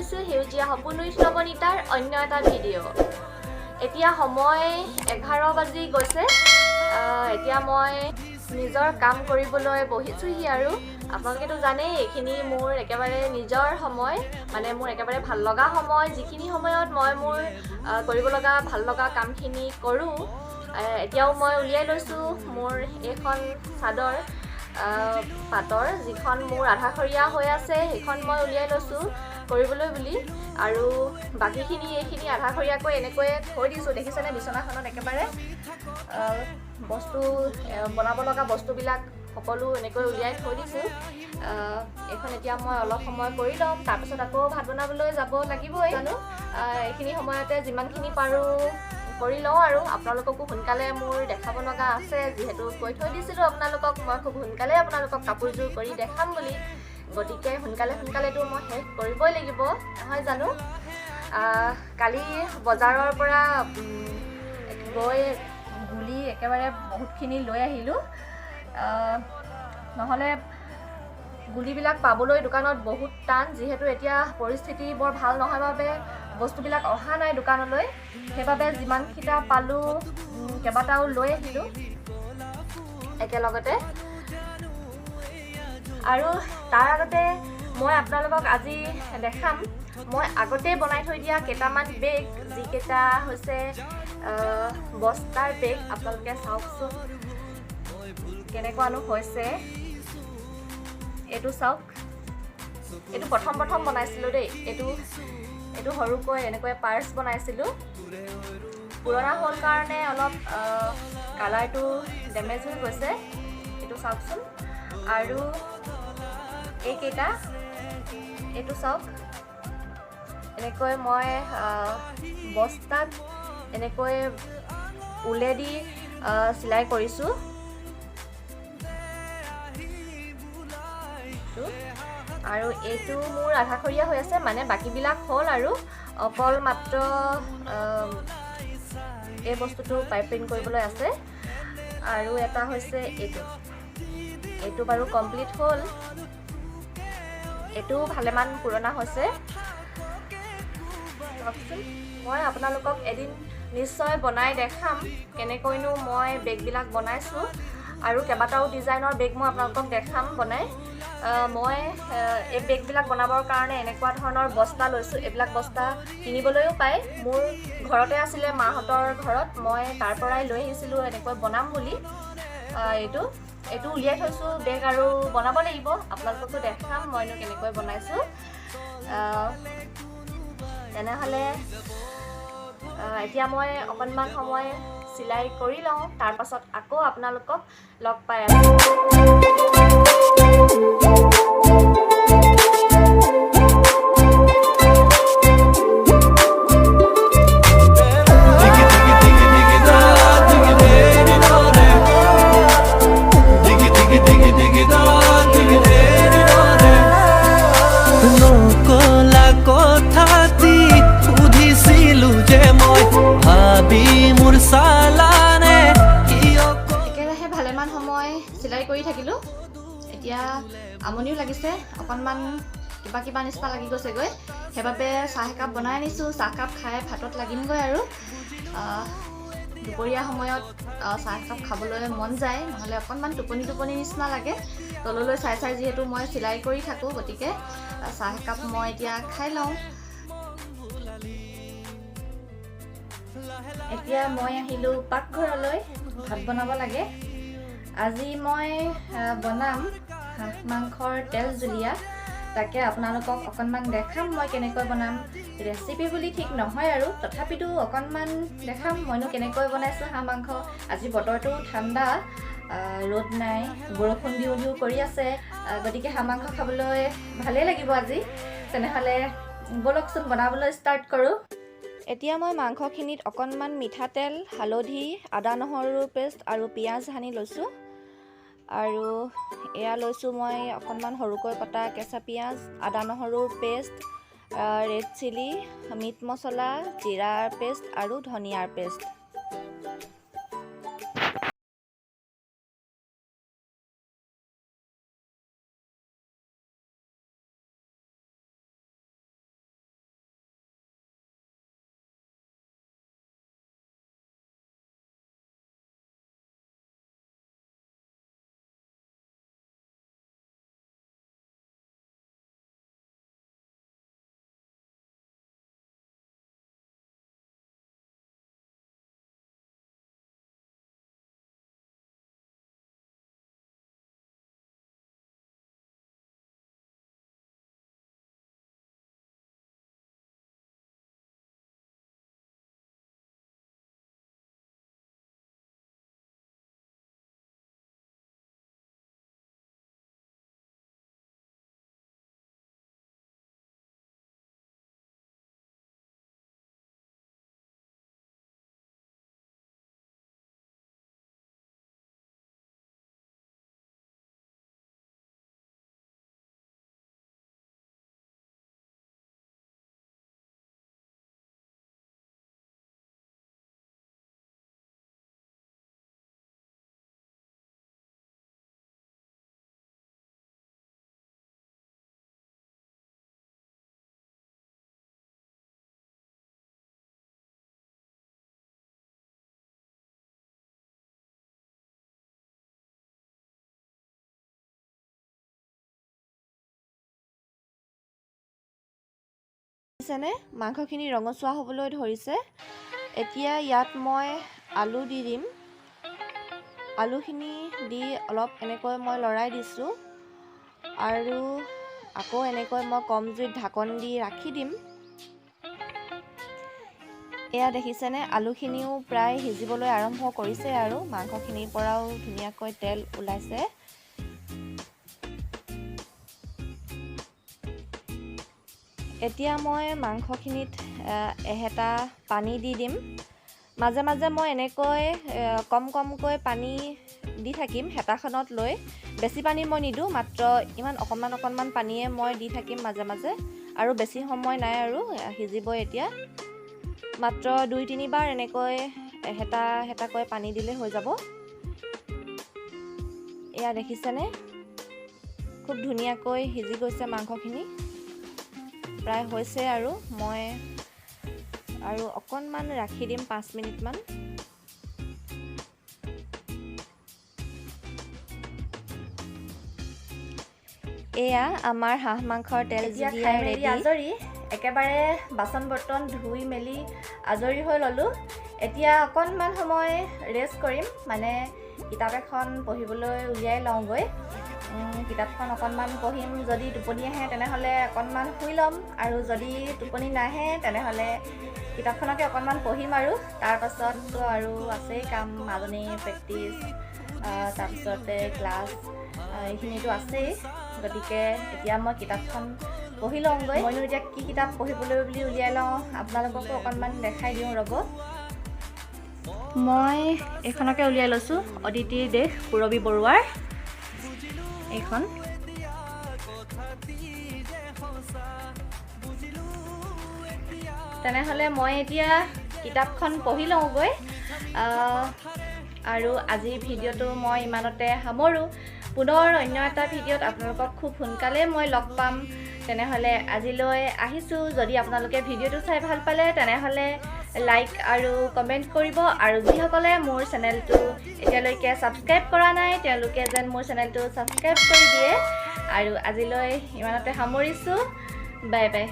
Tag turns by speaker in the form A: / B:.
A: হৈছে হেউজিয়া হপun উইথ নাবানিতাৰ অন্য এটা ভিডিঅ'। এতিয়া সময় 11 বাজি গৈছে। এতিয়া মই নিজৰ কাম কৰিবলৈ বহিছোহি আৰু আপোনালোকেতো জানেই এইখিনি মোৰ একেবাৰে নিজৰ সময়, মানে মোৰ একেবাৰে ভাল লগা সময়, যিখিনি সময়ত মই মোৰ কৰিব লগা ভাল লগা কামখিনি কৰোঁ। এতিয়াও মই উলিয়াই লৈছোঁ মোৰ এইখন চাদৰ পাটৰ, যিখন মোৰ আধাখৰীয়া হৈ আছে সেইখন মই উলিয়াই লৈছোঁ কৰিবলৈ বুলি। আৰু বাকীখিনি এইখিনি আধাখৰীয়াকৈ এনেকৈয়ে থৈ দিছোঁ, দেখিছেনে বিচনাখনত একেবাৰে বস্তু বনাব লগা বস্তুবিলাক সকলো এনেকৈ উলিয়াই থৈ দিছোঁ। এইখন এতিয়া মই অলপ সময় কৰি ল'ম, তাৰপিছত আকৌ ভাত বনাবলৈ যাব লাগিবই জানো। এইখিনি সময়তে যিমানখিনি পাৰোঁ কৰি লওঁ আৰু আপোনালোককো সোনকালে মোৰ দেখাব লগা আছে, যিহেতু কৈ থৈ দিছিলোঁ আপোনালোকক মই খুব সোনকালে আপোনালোকক কাপোৰযোৰ কৰি দেখাম বুলি। গতিকে সোনকালেতো মই শেষ কৰিবই লাগিব নহয় জানো। কালি বজাৰৰ পৰা গৈ গুলি একেবাৰে বহুতখিনি লৈ আহিলোঁ। নহ'লে গুলিবিলাক পাবলৈ দোকানত বহুত টান, যিহেতু এতিয়া পৰিস্থিতি বৰ ভাল নহয় বাবে বস্তুবিলাক অহা নাই দোকানলৈ। সেইবাবে যিমানকেইটা পালোঁ কেইবাটাও লৈ আহিলোঁ একেলগতে। আৰু তাৰ আগতে মই আপোনালোকক আজি দেখাম মই আগতে বনাই থৈ দিয়া কেইটামান বেগ, যিকেইটা হৈছে বস্তাৰ বেগ। আপোনালোকে চাওকচোন কেনেকুৱানো হৈছে। এইটো চাওক, এইটো প্ৰথম বনাইছিলোঁ দেই। এইটো সৰুকৈ এনেকৈ পাৰ্চ বনাইছিলোঁ। পুৰণা হ'ল কাৰণে অলপ কালাৰটো ডেমেজ হৈ গৈছে, এইটো চাওকচোন। আৰু এইকেইটা, এইটো চাওক, এনেকৈ মই বস্তাত এনেকৈ ঊলেদি চিলাই কৰিছোঁ। আৰু এইটো মোৰ আধাখৰীয়া হৈ আছে, মানে বাকীবিলাক হ'ল আৰু অকল মাত্ৰ এই বস্তুটো পাইপিং কৰিবলৈ আছে। আৰু এটা হৈছে এইটো বাৰু কমপ্লিট হ'ল। এইটো ভালেমান পুৰণা হৈছে। মই আপোনালোকক এদিন নিশ্চয় বনাই দেখাম কেনেকৈনো মই বেগবিলাক বনাইছোঁ, আৰু কেইবাটাও ডিজাইনৰ বেগ মই আপোনালোকক দেখাম বনাই। মই এই বেগবিলাক বনাবৰ কাৰণে এনেকুৱা ধৰণৰ বস্তা লৈছোঁ। এইবিলাক বস্তা কিনিবলৈও পায়, মোৰ ঘৰতে আছিলে মাহঁতৰ ঘৰত, মই তাৰ পৰাই লৈ আহিছিলোঁ এনেকৈ বনাম বুলি। এইটো উলিয়াই থৈছোঁ বেগ, আৰু বনাব লাগিব, আপোনালোককো দেখাম মইনো কেনেকৈ বনাইছোঁ। তেনেহ'লে এতিয়া মই অকণমান সময় চিলাই কৰি লওঁ, তাৰ পাছত আকৌ আপোনালোকক লগ পাই আছোঁ। একেৰাহে ভালেমান সময় চিলাই কৰি থাকিলোঁ। এতিয়া আমনিও লাগিছে, অকণমান কিবা নিচিনা লাগি গৈছেগৈ। সেইবাবে চাহ একাপ বনাই আনিছোঁ, চাহকাপ খাই ভাতত লাগিমগৈ। আৰু দুপৰীয়া সময়ত চাহ একাপ খাবলৈ মন যায়, নহ'লে অকণমান টোপনি নিচিনা লাগে। তললৈ চাই যিহেতু মই চিলাই কৰি থাকোঁ, গতিকে চাহ একাপ মই এতিয়া খাই লওঁ। এতিয়া মই আহিলোঁ পাকঘৰলৈ, ভাত বনাব লাগে। আজি মই বনাম হাঁহ মাংসৰ তেল জুলীয়া, তাকে আপোনালোকক অকণমান দেখাম মই কেনেকৈ বনাম। ৰেচিপি বুলি ঠিক নহয় আৰু তথাপিতো অকণমান দেখাম মইনো কেনেকৈ বনাইছোঁ হাঁহ মাংস। আজি বতৰটো ঠাণ্ডা, ৰ'দ নাই, বৰষুণ দিওঁ কৰি আছে, গতিকে হাঁহ মাংস খাবলৈ ভালেই লাগিব আজি। তেনেহ'লে ব'লকচোন বনাবলৈ ষ্টাৰ্ট কৰোঁ। এতিয়া মই মাংসখিনিত অকণমান মিঠাতেল, হালধি, আদা নহৰুৰ পেষ্ট আৰু পিঁয়াজ সানি লৈছোঁ। আৰু এয়া লৈছোঁ মই অকণমান সৰুকৈ কটা কেঁচা পিঁয়াজ, আদা নহৰুৰ পেষ্ট, ৰেড চিলি, মিট মছলা, জিৰাৰ পেষ্ট আৰু ধনিয়াৰ পেষ্ট। যেনে মাংসখিনি ৰঙচুৱা হ'বলৈ ধৰিছে। এতিয়া ইয়াত মই আলু দি দিম। আলুখিনি দি অলপ এনেকৈ মই লৰাই দিছোঁ আৰু আকৌ এনেকৈ মই কম জুইত ঢাকন দি ৰাখি দিম। এয়া দেখিছেনে আলুখিনিও প্ৰায় সিজিবলৈ আৰম্ভ কৰিছে আৰু মাংসখিনিৰ পৰাও ধুনীয়াকৈ তেল ওলাইছে। এতিয়া মই মাংসখিনিত এহেতা পানী দি দিম। মাজে মাজে মই এনেকৈ কম কমকৈ পানী দি থাকিম হেতাখনত লৈ। বেছি পানী মই নিদিওঁ, মাত্ৰ ইমান অকণমান পানীয়ে মই দি থাকিম মাজে মাজে। আৰু বেছি সময় নাই আৰু সিজিবই এতিয়া। মাত্ৰ 2-3 বাৰ এনেকৈ হেতাকৈ পানী দিলে হৈ যাব। এয়া দেখিছেনে খুব ধুনীয়াকৈ সিজি গৈছে মাংসখিনি। প্ৰায় হৈছে আৰু মই আৰু অকণমান ৰাখি দিম 5 মিনিটমান। এয়া আমাৰ হাঁহ মাংসৰ তেল জুলীয়া ৰেডি। আজৰি একেবাৰে বাচন বৰ্তন ধুই মেলি আজৰি হৈ ল'লোঁ। এতিয়া অকণমান সময় ৰেষ্ট কৰিম, মানে কিতাপ এখন পঢ়িবলৈ উলিয়াই লওঁগৈ। কিতাপখন অকণমান পঢ়িম, যদি টোপনি আহে তেনেহ'লে অকণমান শুই ল'ম, আৰু যদি টোপনি নাহে তেনেহ'লে কিতাপখনকে অকণমান পঢ়িম। আৰু তাৰপাছততো আৰু আছেই কাম, মাজনী প্ৰেক্টিছ, তাৰপিছতে ক্লাছ, এইখিনিতো আছেই। গতিকে এতিয়া মই কিতাপখন পঢ়ি লওঁগৈ। মইনো এতিয়া কি কিতাপ পঢ়িবলৈ বুলি উলিয়াই লওঁ আপোনালোককো অকণমান দেখাই দিওঁ ৰ'ব। মই এইখনকে উলিয়াই লৈছোঁ, অদিতিৰ দেশ পূৰবী বৰুৱাৰ এইখন। তেনেহ'লে মই এতিয়া কিতাপখন পঢ়ি লওঁগৈ, আৰু আজিৰ ভিডিঅ'টো মই ইমানতে সামৰোঁ। পুনৰ অন্য এটা ভিডিঅ'ত আপোনালোকক খুব সোনকালে মই লগ পাম। তেনেহ'লে আজিলৈ আহিছোঁ। যদি আপোনালোকে ভিডিঅ'টো চাই ভাল পালে তেনেহ'লে লাইক আৰু কমেণ্ট কৰিব, আৰু যিসকলে মোৰ চেনেলটো এতিয়ালৈকে ছাবস্ক্ৰাইব কৰা নাই তেওঁলোকে যেন মোৰ চেনেলটো ছাবস্ক্ৰাইব কৰি দিয়ে। আৰু আজিলৈ ইমানতে সামৰিছোঁ। Bye bye.